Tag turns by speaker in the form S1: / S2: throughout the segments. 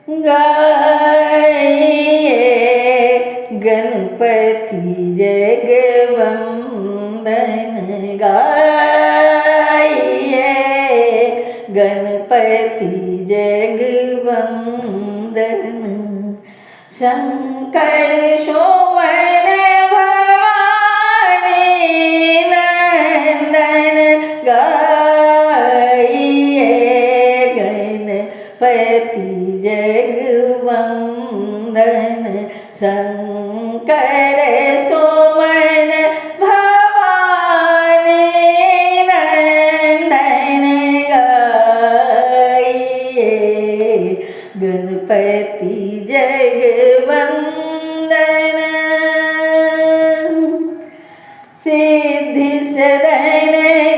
S1: गाइए गणपति जगवंदन गाइए गणपति जगवंदन शंकर सोमन भवानी नंदन गाइए गणपति जगवंदन शंकर सोमन भवानी नंदन गाइए गणपति जगवंदन सिद्धि सदन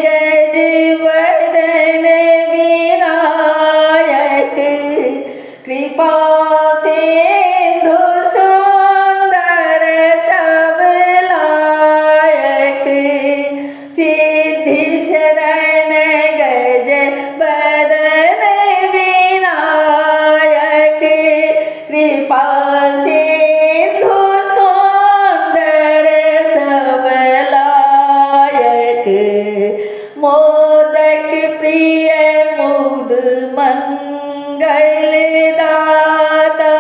S1: गजवदन विनायक कृपा सिंधु सुंदर सब लायक सिद्धि सदन गजवदन विनायक कृपा सिंधु सुंदर सब लायक मोदक प्रिय मुद मंगल दाता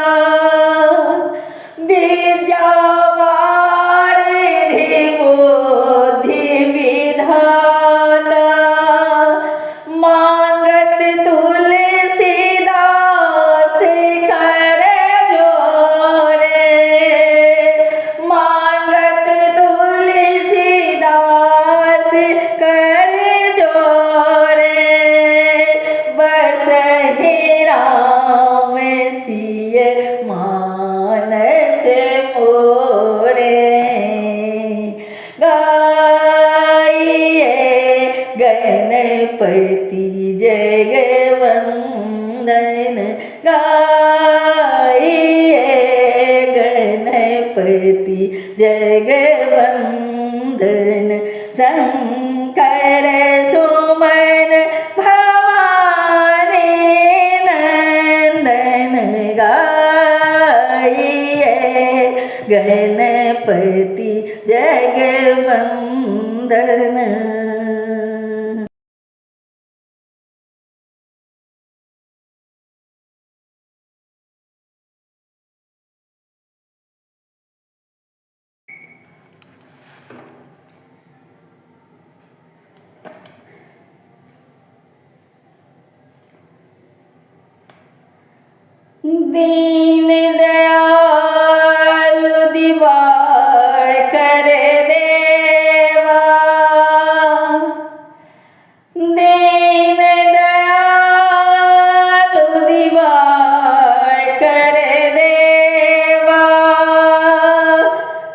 S1: विद्यावारिधि बुद्धि विधाता मांगत तुलसीदास कर जोरे मांगत तुलसीदास कर जोरे बसहि राम सिय मानस मोरे गाइए गणपति जगवंदन गाइए गणपति जगवंदन शंकर सोमन भवानी नंदन गाइए गणपति जगवंदन। दीन दयालु दीवार कर देवा दीन दयालु दीवार कर देवा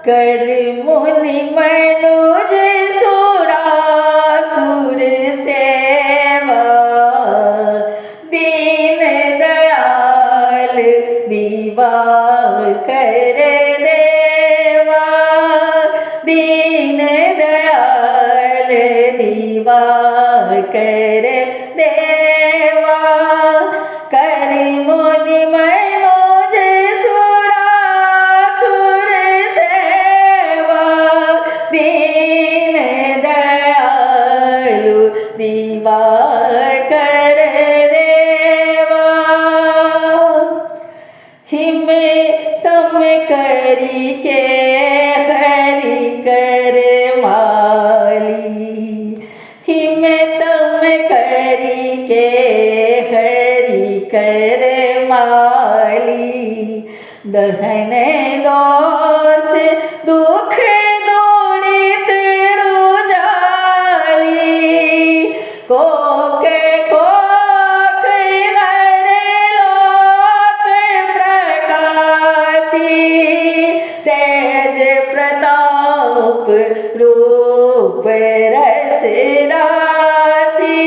S1: कर मुनि मनुज सुरासुर सेवा दीन दयाल दीवार कर देवा दीन दयाल दीवार कर देवा कर मुनि मनोज सुरासुर सेवा दीन दयालु दीवार कर देवा हिम तम करी के हरि कर माली हिम तम करी के हरि कर माली दहन दोष दुख दूरित रुजाली कोक कोक नर लोक प्रकाशी तेज प्रताप रूप रस राशि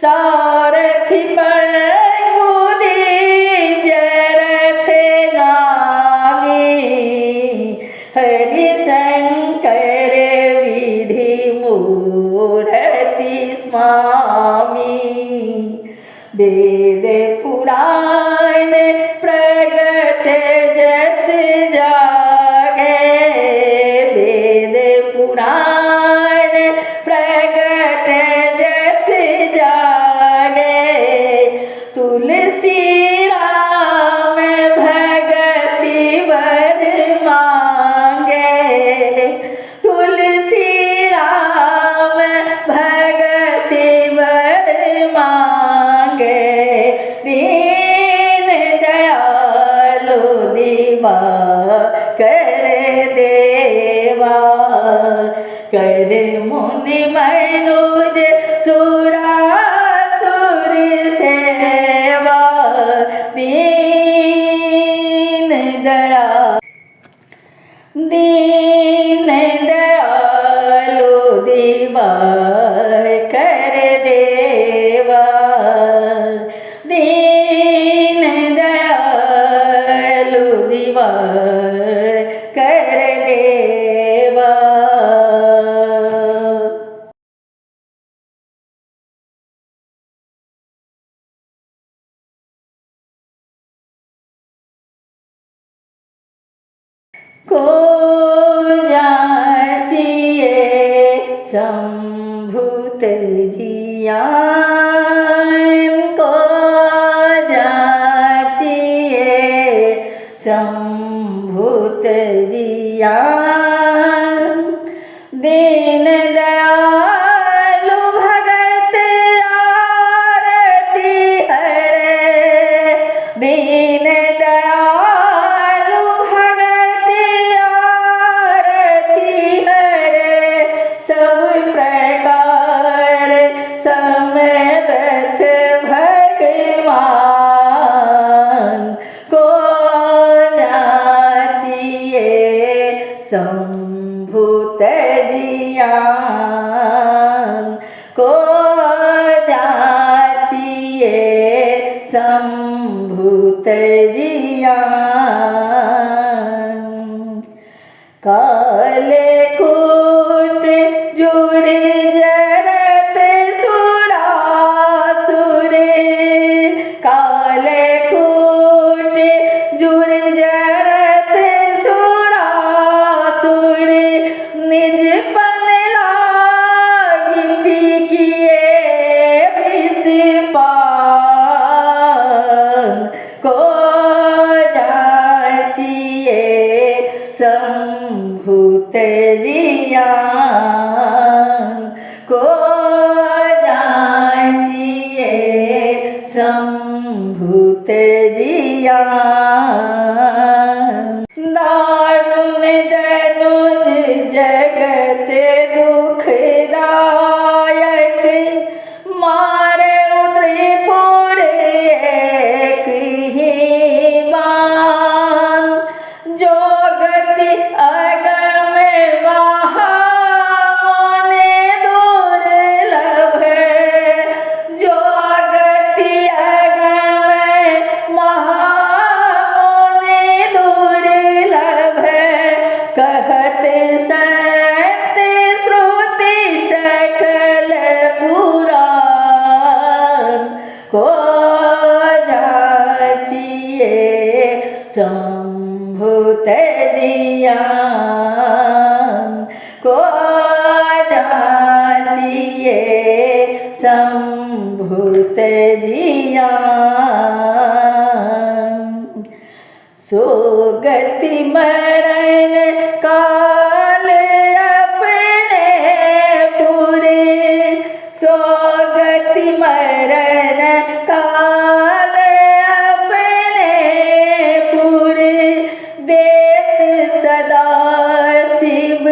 S1: सारथि पर दिव्य रथ गामी हरि शंकर विधि मूर्ति स्वामी वेद पुराण जागे वेद पुराण प्रगट जस जागे तुलसी राम भगति वर मांगे तुलसी राम भगति वर मांगे दीन दयालु दीवा कर देवा कर मुनि मनुज सुरासुर सेवा दीन दयालु दीवा कर देवा दीन दयालु दीवा कर देवा। को जाचिए संभूत जियान को जाचिए संभूत जियान दीन दयालु भगत आरती हरे दीन दयालु भगत आरती हरे सब प्रकार समरथ भगवान को जाचिए संभूत जियान को जाचिए संभूत जियान काले कूट जुड़ जरत सुरासुर काले कूट जुड़ जरत सुरासुर निज पन लागी पी किए विष पान को जाचिए संभूत जियान को जाचिए संभूत जियान दारुण दनुज जगत दुखदायक मारे त्रिपुर एक ही बाण जो गति अगम वहाने दुर्लभ जो गति अगम महाने दुर्लभ कहत संत श्रुति सकल पुराण को जाचिए संभूत जियान को जाचिए संभूत जियान सोगति मरण काल अपने पूरे सोगति मरण काल अपने पूरे देत सदा शिव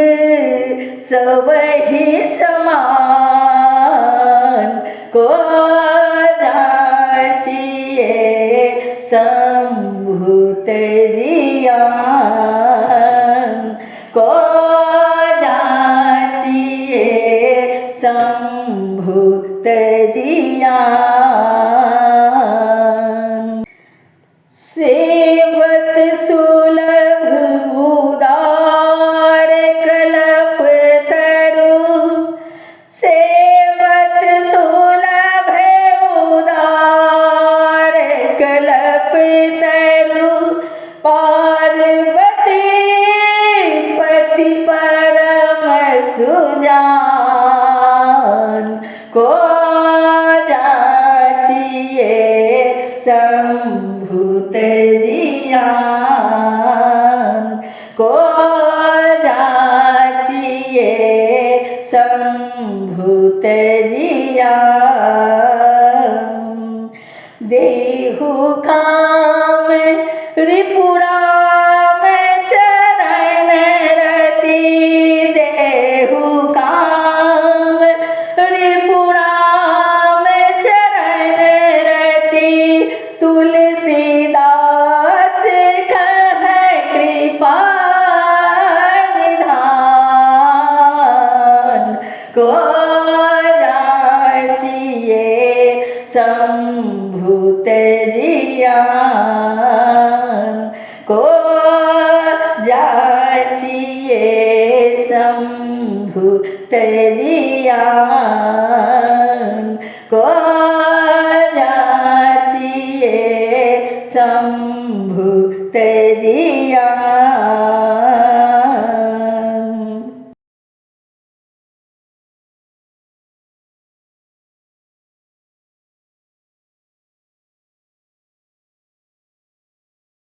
S1: सबहि समान को जाचिए संभूत जियान को जाचिए संभूत जियान सेवत सुलभ उदार कल्प तरु सेवत सुलभ उदार कल्प तरु को जाचिए संभूत जियान को जाचिए संभूत जियान